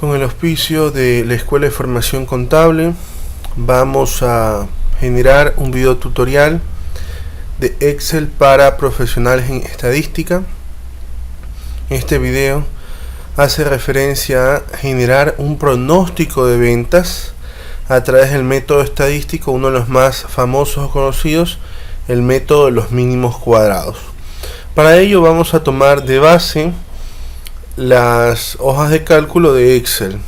Con el auspicio de la Escuela de Formación Contable, vamos a generar un video tutorial de Excel para profesionales en estadística. Este video hace referencia a generar un pronóstico de ventas a través del método estadístico, uno de los más famosos o conocidos, el método de los mínimos cuadrados. Para ello vamos a tomar de base las hojas de cálculo de Excel.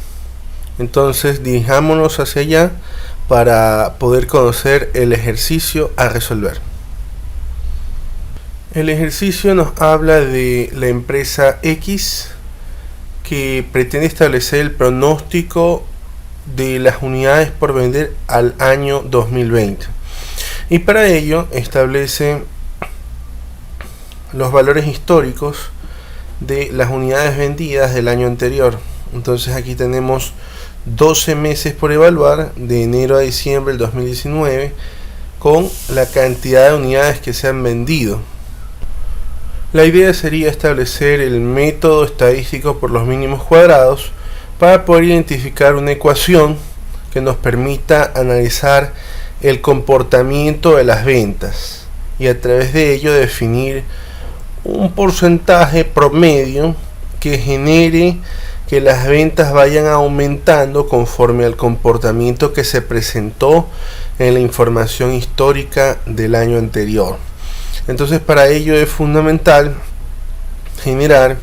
Entonces dirijámonos hacia allá para poder conocer el ejercicio a resolver. El ejercicio nos habla de la empresa X que pretende establecer el pronóstico de las unidades por vender al año 2020, y para ello establece los valores históricos de las unidades vendidas del año anterior. Entonces aquí tenemos 12 meses por evaluar, de enero a diciembre del 2019, con la cantidad de unidades que se han vendido. La idea sería establecer el método estadístico por los mínimos cuadrados para poder identificar una ecuación que nos permita analizar el comportamiento de las ventas y a través de ello definir un porcentaje promedio que genere que las ventas vayan aumentando conforme al comportamiento que se presentó en la información histórica del año anterior. Entonces, para ello es fundamental generar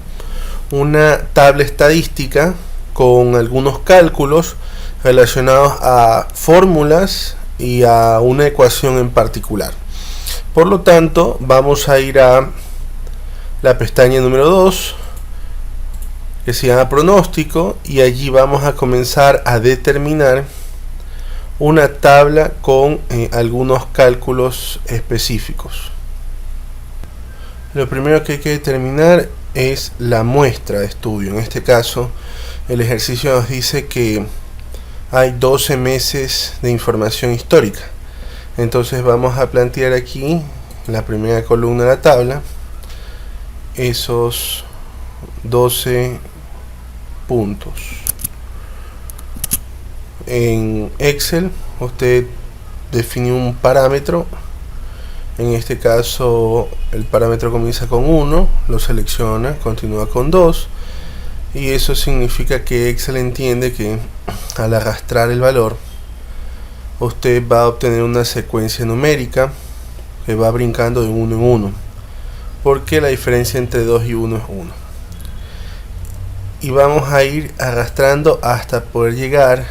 una tabla estadística con algunos cálculos relacionados a fórmulas y a una ecuación en particular. Por lo tanto, vamos a ir a la pestaña número 2, que se llama pronóstico, y allí vamos a comenzar a determinar una tabla con algunos cálculos específicos. Lo primero que hay que determinar es la muestra de estudio. En este caso, el ejercicio nos dice que hay 12 meses de información histórica. Entonces vamos a plantear aquí en la primera columna de la tabla esos 12 puntos. En Excel usted define un parámetro. En este caso el parámetro comienza con 1, lo selecciona, continúa con 2, y eso significa que Excel entiende que al arrastrar el valor usted va a obtener una secuencia numérica que va brincando de 1 en 1, porque la diferencia entre 2 y 1 es 1, y vamos a ir arrastrando hasta poder llegar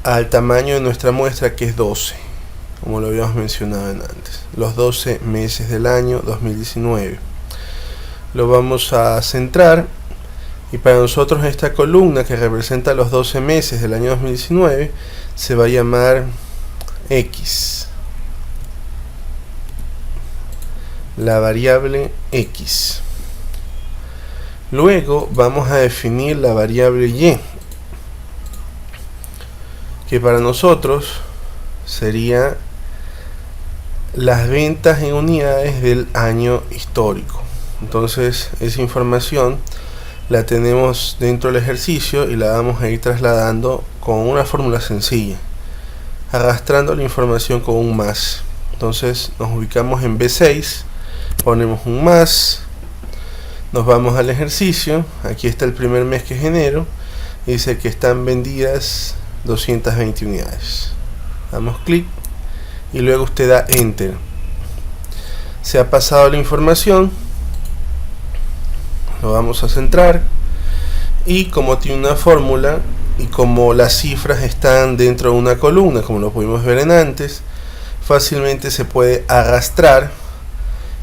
al tamaño de nuestra muestra, que es 12, como lo habíamos mencionado antes, los 12 meses del año 2019. Lo vamos a centrar, y para nosotros esta columna que representa los 12 meses del año 2019 se va a llamar X, la variable X. Luego vamos a definir la variable Y, que para nosotros sería las ventas en unidades del año histórico. Entonces esa información la tenemos dentro del ejercicio y la vamos a ir trasladando con una fórmula sencilla, arrastrando la información con un más. Entonces nos ubicamos en B6, ponemos un más, nos vamos al ejercicio. Aquí está el primer mes que genero, dice que están vendidas 220 unidades. Damos clic y luego usted da enter. Se ha pasado la información, lo vamos a centrar, y como tiene una fórmula y como las cifras están dentro de una columna, como lo pudimos ver en antes, fácilmente se puede arrastrar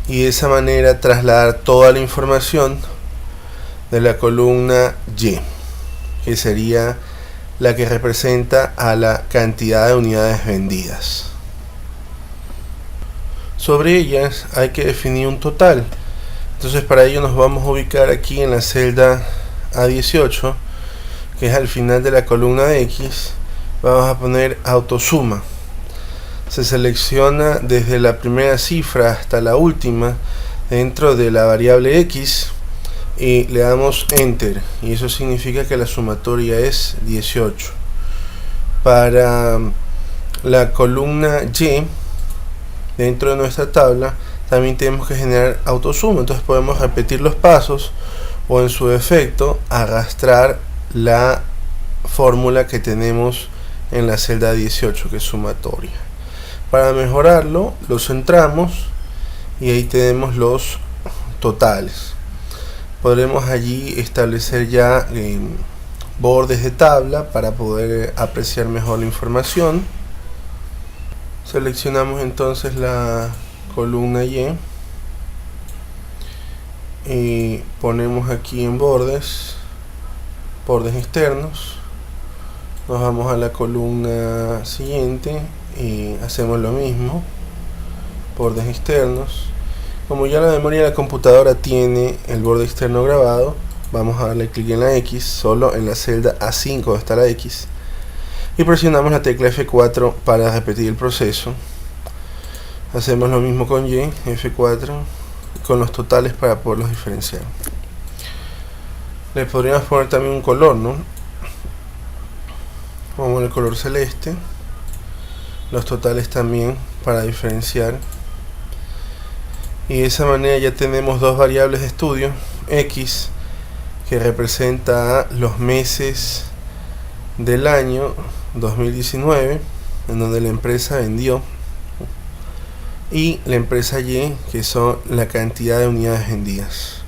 y de esa manera trasladar toda la información de la columna Y, que sería la que representa a la cantidad de unidades vendidas. Sobre ellas hay que definir un total. Entonces para ello nos vamos a ubicar aquí en la celda A18, que es al final de la columna de X. Vamos a poner autosuma. Se selecciona desde la primera cifra hasta la última dentro de la variable X y le damos enter, y eso significa que la sumatoria es 18. Para la columna Y dentro de nuestra tabla también tenemos que generar autosuma, entonces podemos repetir los pasos o en su defecto arrastrar la fórmula que tenemos en la celda 18, que es sumatoria. Para mejorarlo lo centramos y ahí tenemos los totales. Podremos allí establecer ya bordes de tabla para poder apreciar mejor la información. Seleccionamos entonces la columna Y y ponemos aquí en bordes externos. Nos vamos a la columna siguiente y hacemos lo mismo, bordes externos. Como ya la memoria de la computadora tiene el borde externo grabado, vamos a darle clic en la X, solo en la celda A5 donde está la X, y presionamos la tecla F4 para repetir el proceso. Hacemos lo mismo con Y, F4, con los totales para poderlos diferenciar. Le podríamos poner también un color, ¿no? Vamos con el color celeste, los totales también para diferenciar. Y de esa manera ya tenemos dos variables de estudio, X, que representa los meses del año 2019, en donde la empresa vendió, y la empresa Y, que son la cantidad de unidades vendidas.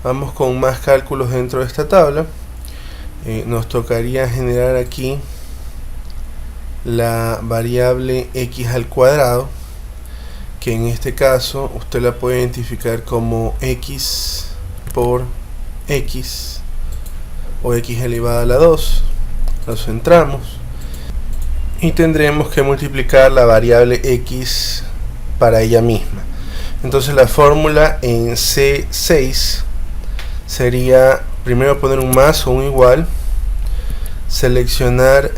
Vamos con más cálculos dentro de esta tabla. Nos tocaría generar aquí la variable X al cuadrado, que en este caso usted la puede identificar como X por X o X elevada a la 2. Lo centramos y tendremos que multiplicar la variable X para ella misma. Entonces la fórmula en C6 sería primero poner un más o un igual, seleccionar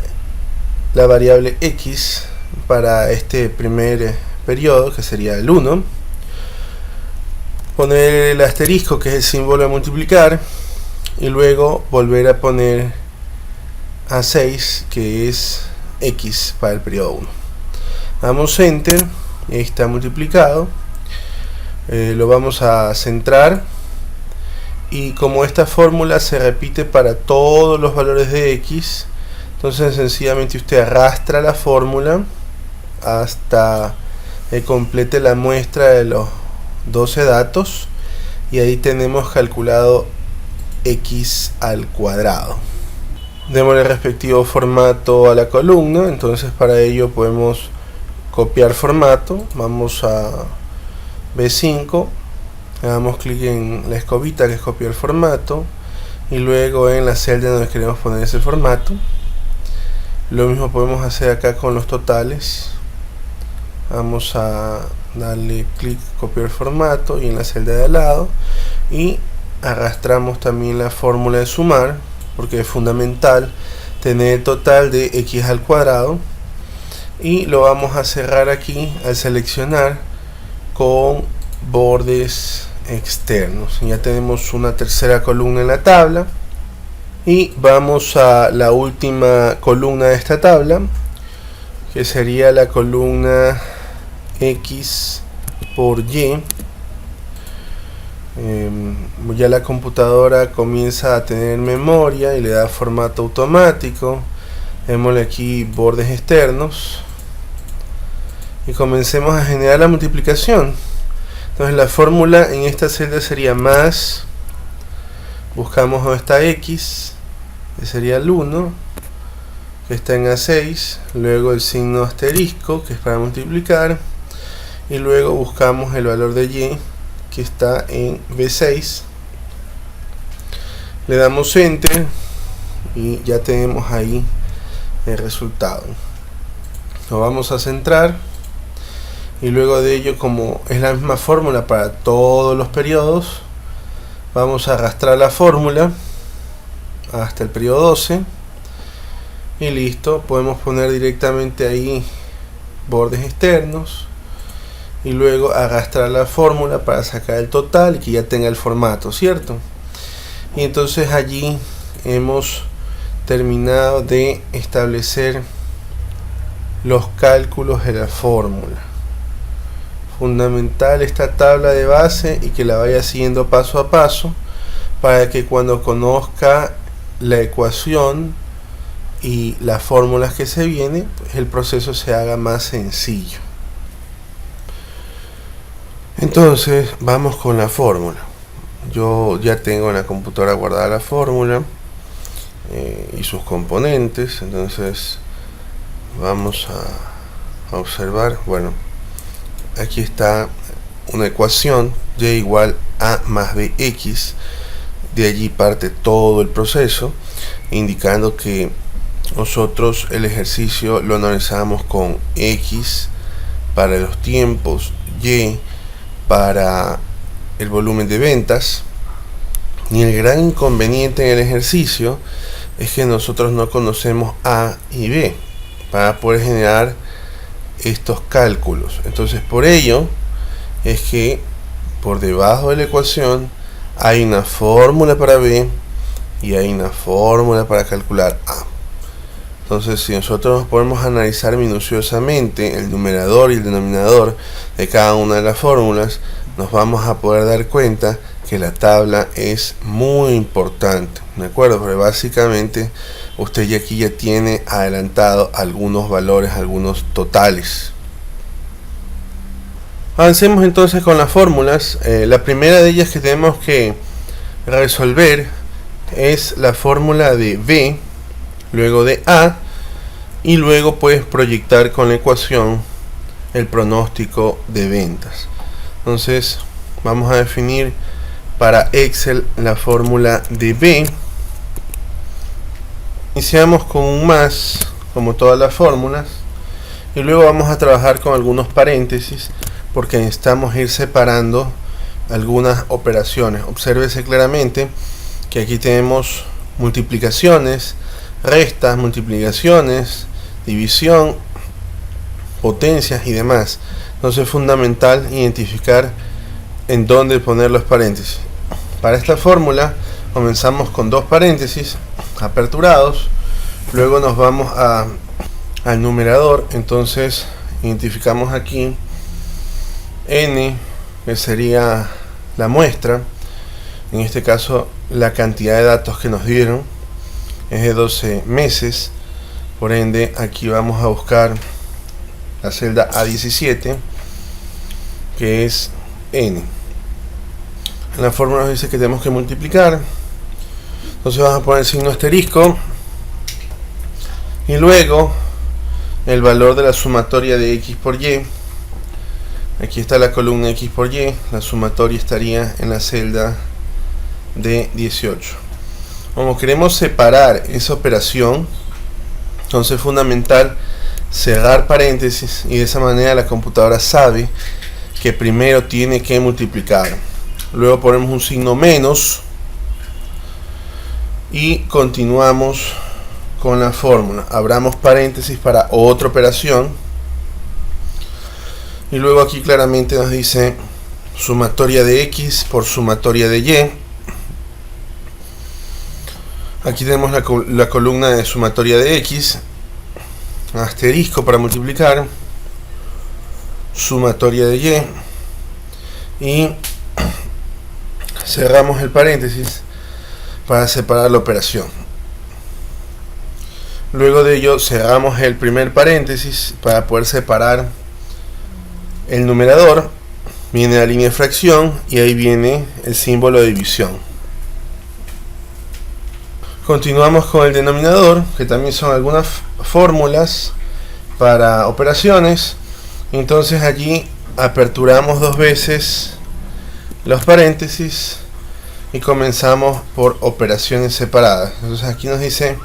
la variable X para este primer periodo, que sería el 1, poner el asterisco, que es el símbolo de multiplicar, y luego volver a poner A6, que es X para el periodo 1. Damos enter, y ahí está multiplicado. Lo vamos a centrar, y como esta fórmula se repite para todos los valores de X, entonces sencillamente usted arrastra la fórmula hasta complete la muestra de los 12 datos, y ahí tenemos calculado X al cuadrado. Démosle el respectivo formato a la columna. Entonces para ello podemos copiar formato, vamos a B5, le damos clic en la escobita que es copiar formato, y luego en la celda donde queremos poner ese formato. Lo mismo podemos hacer acá con los totales. Vamos a darle clic copiar formato y en la celda de al lado, y arrastramos también la fórmula de sumar, porque es fundamental tener el total de X al cuadrado, y lo vamos a cerrar aquí al seleccionar con bordes externos. Ya tenemos una tercera columna en la tabla, y vamos a la última columna de esta tabla, que sería la columna X por Y. Ya la computadora comienza a tener memoria y le da formato automático. Démosle aquí bordes externos y comencemos a generar la multiplicación. Entonces la fórmula en esta celda sería más, buscamos donde está X, que sería el 1, que está en A6, luego el signo asterisco, que es para multiplicar, y luego buscamos el valor de Y, que está en B6, le damos enter y ya tenemos ahí el resultado. Lo vamos a centrar, y luego de ello, como es la misma fórmula para todos los periodos, vamos a arrastrar la fórmula hasta el periodo 12 y listo. Podemos poner directamente ahí bordes externos y luego arrastrar la fórmula para sacar el total y que ya tenga el formato, ¿cierto? y entonces allí hemos terminado de establecer los cálculos de la fórmula. Fundamental esta tabla de base y que la vaya siguiendo paso a paso para que cuando conozca la ecuación y las fórmulas que se vienen, pues el proceso se haga más sencillo. Entonces vamos con la fórmula. Yo ya tengo en la computadora guardada la fórmula y sus componentes. Entonces vamos a observar. Bueno, aquí está una ecuación: y igual a más bx. De allí parte todo el proceso, indicando que nosotros el ejercicio lo analizamos con x para los tiempos, y para el volumen de ventas. Y el gran inconveniente en el ejercicio es que nosotros no conocemos A y B para poder generar estos cálculos. Entonces, por ello es que por debajo de la ecuación hay una fórmula para B y hay una fórmula para calcular A. Entonces, si nosotros podemos analizar minuciosamente el numerador y el denominador de cada una de las fórmulas, nos vamos a poder dar cuenta que la tabla es muy importante, ¿de acuerdo? Porque básicamente usted ya aquí ya tiene adelantado algunos valores, algunos totales. Avancemos entonces con las fórmulas. La primera de ellas que tenemos que resolver es la fórmula de B, luego de A, y luego puedes proyectar con la ecuación el pronóstico de ventas. Entonces vamos a definir para Excel la fórmula de B. Iniciamos con un más, como todas las fórmulas, y luego vamos a trabajar con algunos paréntesis porque necesitamos ir separando algunas operaciones. Obsérvese claramente que aquí tenemos multiplicaciones, restas, multiplicaciones, división, potencias y demás. Entonces es fundamental identificar en dónde poner los paréntesis. Para esta fórmula comenzamos con dos paréntesis aperturados, luego nos vamos al numerador. Entonces identificamos aquí n, que sería la muestra, en este caso la cantidad de datos que nos dieron es de 12 meses, por ende aquí vamos a buscar la celda A17, que es n. En la fórmula nos dice que tenemos que multiplicar, entonces vamos a poner el signo asterisco y luego el valor de la sumatoria de x por y. Aquí está la columna x por y, la sumatoria estaría en la celda de 18. Como queremos separar esa operación, entonces es fundamental cerrar paréntesis, y de esa manera la computadora sabe que primero tiene que multiplicar. Luego ponemos un signo menos y continuamos con la fórmula. Abramos paréntesis para otra operación. Y luego aquí claramente nos dice sumatoria de x por sumatoria de y. Aquí tenemos la columna de sumatoria de x, asterisco para multiplicar, sumatoria de y cerramos el paréntesis para separar la operación. Luego de ello cerramos el primer paréntesis para poder separar el numerador. Viene la línea de fracción y ahí viene el símbolo de división. Continuamos con el denominador, que también son algunas fórmulas para operaciones. Entonces allí aperturamos dos veces los paréntesis y comenzamos por operaciones separadas. Entonces aquí nos dice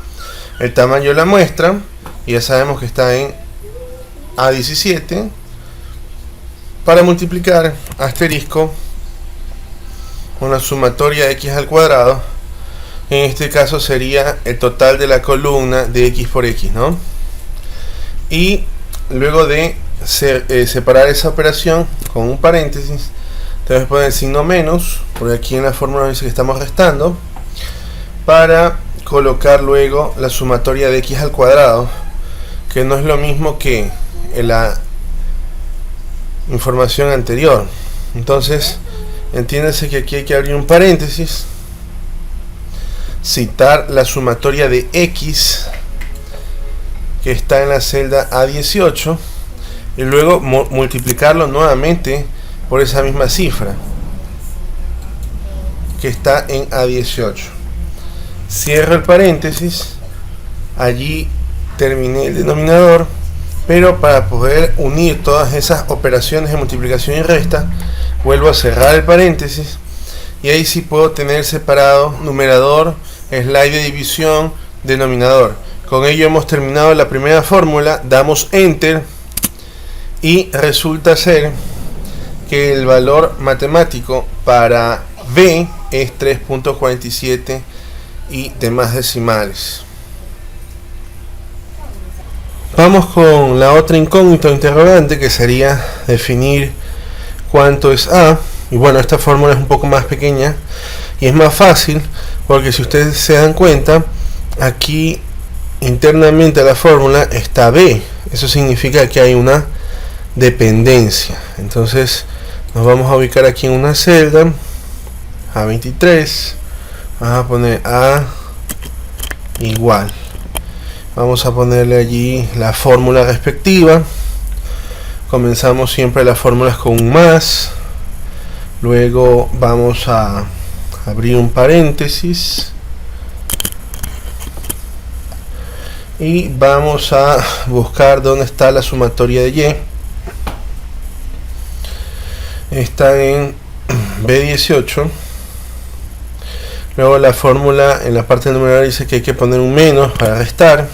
el tamaño de la muestra y ya sabemos que está en A17. Para multiplicar, asterisco con la sumatoria de x al cuadrado. En este caso sería el total de la columna de x por x, ¿no? Y luego de separar esa operación con un paréntesis, te vas a poner el signo menos, porque aquí en la fórmula dice que estamos restando. para colocar luego la sumatoria de x al cuadrado, que no es lo mismo que en la información anterior. Entonces, entiéndase que aquí hay que abrir un paréntesis, citar la sumatoria de x que está en la celda A18 y luego multiplicarlo nuevamente por esa misma cifra que está en A18. Cierro el paréntesis, allí terminé el denominador, pero para poder unir todas esas operaciones de multiplicación y resta, vuelvo a cerrar el paréntesis y ahí sí puedo tener separado numerador, slide de división, denominador. Con ello hemos terminado la primera fórmula, damos enter y resulta ser que el valor matemático para b es 3.47 y demás decimales. Vamos con la otra incógnita o interrogante, que sería definir cuánto es a. Y bueno, esta fórmula es un poco más pequeña y es más fácil porque si ustedes se dan cuenta, aquí internamente a la fórmula está b. Eso significa que hay una dependencia. Entonces nos vamos a ubicar aquí en una celda A23, vamos a poner a igual, vamos a ponerle allí la fórmula respectiva. Comenzamos siempre las fórmulas con un más, luego vamos a abrir un paréntesis y vamos a buscar dónde está la sumatoria de y. Está en B18. Luego la fórmula en la parte numeral dice que hay que poner un menos para restar.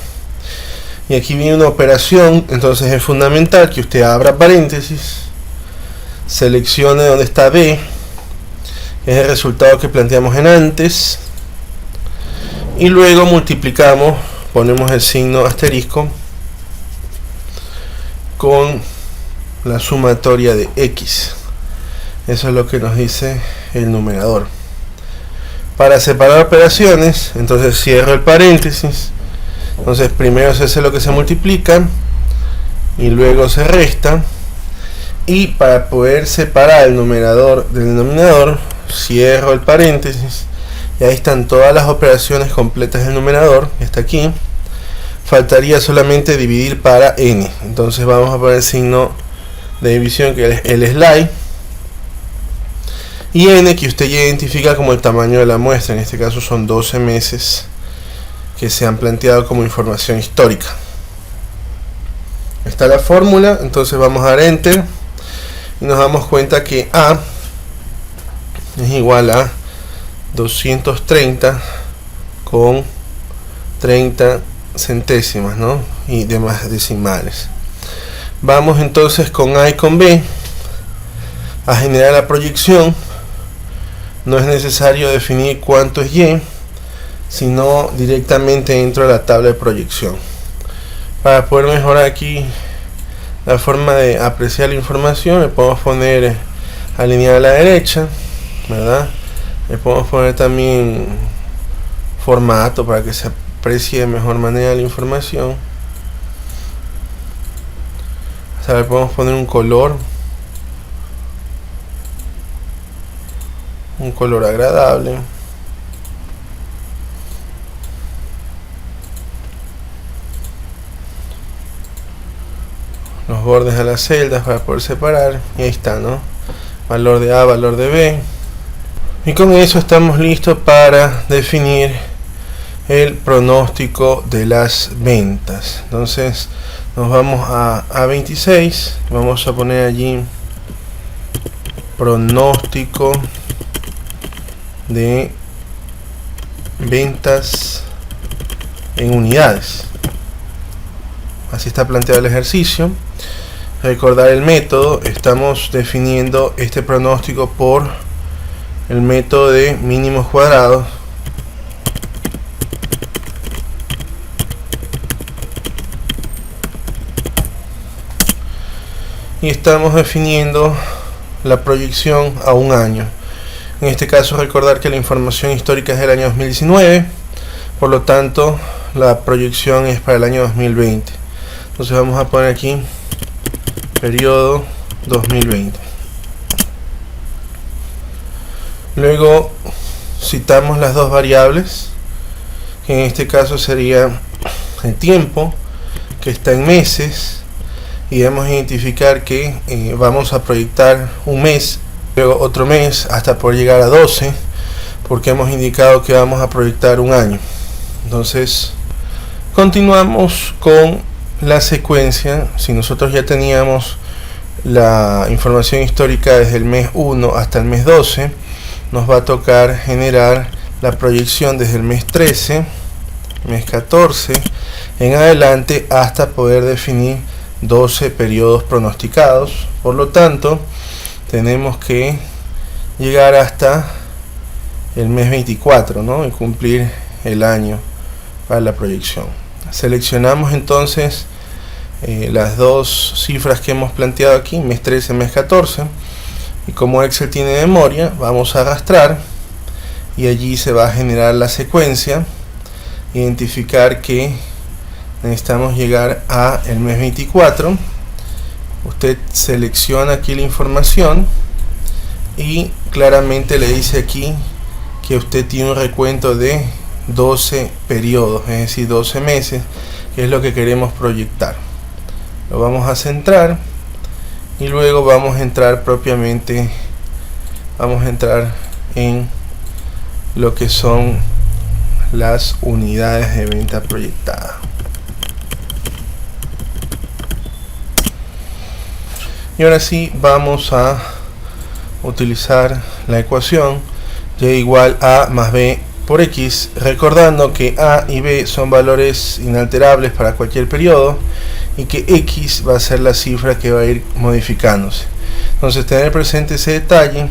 Y aquí viene una operación, entonces es fundamental que usted abra paréntesis, seleccione donde está B, que es el resultado que planteamos en antes, y luego multiplicamos, ponemos el signo asterisco con la sumatoria de x. Eso es lo que nos dice el numerador. Para separar operaciones, entonces cierro el paréntesis. Entonces primero se hace lo que se multiplica y luego se resta. Y para poder separar el numerador del denominador, cierro el paréntesis y ahí están todas las operaciones completas del numerador, que está aquí. Faltaría solamente dividir para n. Entonces vamos a poner el signo de división, que es el slide, y n que usted ya identifica como el tamaño de la muestra. En este caso son 12 meses que se han planteado como información histórica. Está la fórmula, entonces vamos a dar enter y nos damos cuenta que a es igual a 230 con 30 centésimas, ¿no? Y demás decimales. Vamos entonces con a y con b a generar la proyección. No es necesario definir cuánto es y, sino directamente entro a la tabla de proyección. Para poder mejorar aquí la forma de apreciar la información, le podemos poner alineada a la derecha, ¿verdad? Le podemos poner también formato para que se aprecie de mejor manera la información. O sea, le podemos poner un color agradable. Los bordes a las celdas para poder separar, y ahí está, ¿no? Valor de A, valor de B. Y con eso estamos listos para definir el pronóstico de las ventas. Entonces nos vamos a A26, vamos a poner allí pronóstico de ventas en unidades. Así está planteado el ejercicio. Recordar el método, estamos definiendo este pronóstico por el método de mínimos cuadrados. Y estamos definiendo la proyección a un año. En este caso recordar que la información histórica es del año 2019. por lo tanto la proyección es para el año 2020. Entonces vamos a poner aquí periodo 2020. Luego citamos las dos variables, que en este caso sería el tiempo, que está en meses, y debemos identificar que vamos a proyectar un mes, luego otro mes, hasta poder llegar a 12, porque hemos indicado que vamos a proyectar un año. Entonces continuamos con la secuencia. Si nosotros ya teníamos la información histórica desde el mes 1 hasta el mes 12, nos va a tocar generar la proyección desde el mes 13, mes 14 en adelante, hasta poder definir 12 periodos pronosticados. Por lo tanto, tenemos que llegar hasta el mes 24, ¿no?, y cumplir el año para la proyección. Seleccionamos entonces las dos cifras que hemos planteado aquí, mes 13, mes 14, y como Excel tiene memoria, vamos a arrastrar y allí se va a generar la secuencia. Identificar que necesitamos llegar a el mes 24. Usted selecciona aquí la información y claramente le dice aquí que usted tiene un recuento de 12 periodos, es decir, 12 meses, que es lo que queremos proyectar. Lo vamos a centrar y luego vamos a entrar propiamente, vamos a entrar en lo que son las unidades de venta proyectadas. Y ahora sí vamos a utilizar la ecuación y igual a más b por x, recordando que a y b son valores inalterables para cualquier periodo y que x va a ser la cifra que va a ir modificándose. Entonces tener presente ese detalle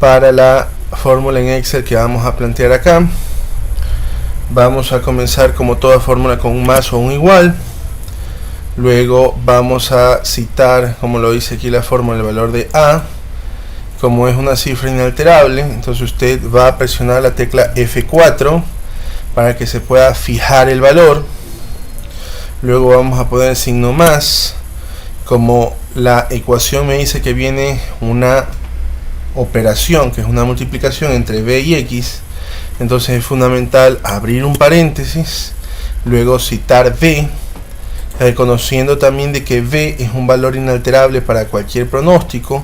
para la fórmula en Excel que vamos a plantear acá. Vamos a comenzar como toda fórmula con un más o un igual. Luego vamos a citar, como lo dice aquí la fórmula, el valor de a. Como es una cifra inalterable, entonces usted va a presionar la tecla F4 para que se pueda fijar el valor. Luego vamos a poner el signo más. Como la ecuación me dice que viene una operación, que es una multiplicación entre b y x, entonces es fundamental abrir un paréntesis, luego citar b, reconociendo también de que b es un valor inalterable para cualquier pronóstico.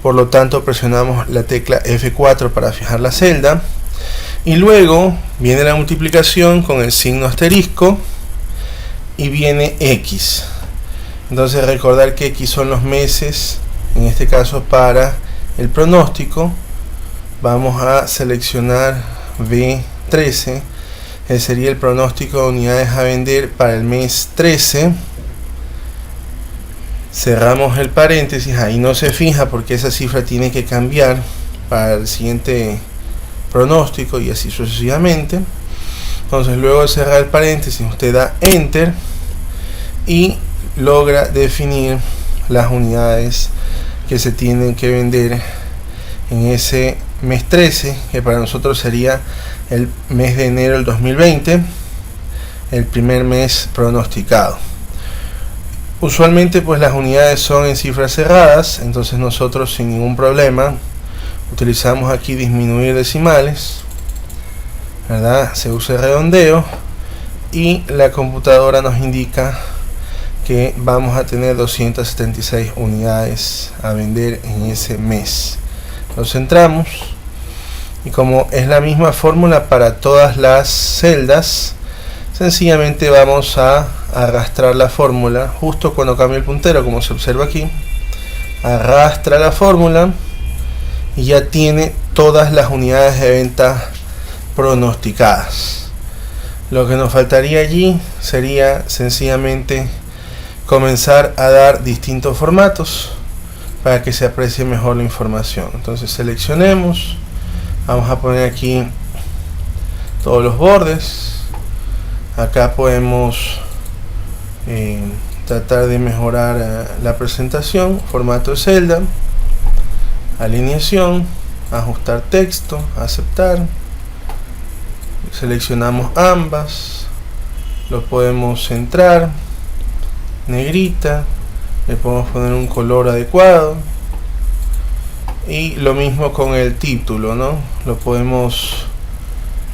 Por lo tanto presionamos la tecla F4 para fijar la celda, y luego viene la multiplicación con el signo asterisco y viene x. Entonces recordar que x son los meses, en este caso para el pronóstico. Vamos a seleccionar B13, que sería el pronóstico de unidades a vender para el mes 13. Cerramos el paréntesis, ahí no se fija porque esa cifra tiene que cambiar para el siguiente pronóstico y así sucesivamente. Entonces luego de cerrar el paréntesis usted da enter y logra definir las unidades que se tienen que vender en ese mes 13, que para nosotros sería el mes de enero del 2020, el primer mes pronosticado. Usualmente pues las unidades son en cifras cerradas, entonces nosotros sin ningún problema utilizamos aquí disminuir decimales, ¿verdad? Se usa el redondeo y la computadora nos indica que vamos a tener 276 unidades a vender en ese mes. Lo centramos y como es la misma fórmula para todas las celdas, sencillamente vamos a arrastrar la fórmula justo cuando cambie el puntero, como se observa aquí. Arrastra la fórmula y ya tiene todas las unidades de venta pronosticadas. Lo que nos faltaría allí sería sencillamente comenzar a dar distintos formatos para que se aprecie mejor la información. Entonces seleccionemos, vamos a poner aquí todos los bordes. Acá podemos tratar de mejorar la presentación, formato de celda, alineación, ajustar texto, aceptar, Seleccionamos ambas, lo podemos centrar, negrita, le podemos poner un color adecuado. Y lo mismo con el título, ¿no? Lo podemos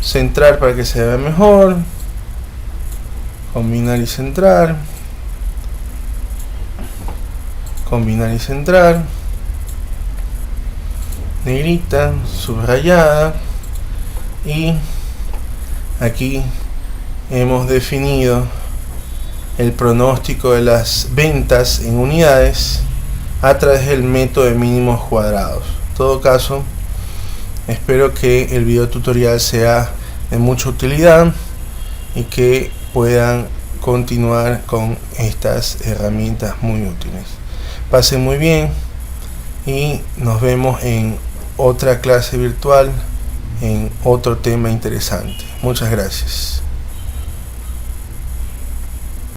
centrar para que se vea mejor, combinar y centrar, combinar y centrar, negrita, subrayada, y aquí hemos definido el pronóstico de las ventas en unidades a través del método de mínimos cuadrados. En todo caso, espero que el video tutorial sea de mucha utilidad y que puedan continuar con estas herramientas muy útiles. Pasen muy bien y nos vemos en otra clase virtual en otro tema interesante. Muchas gracias.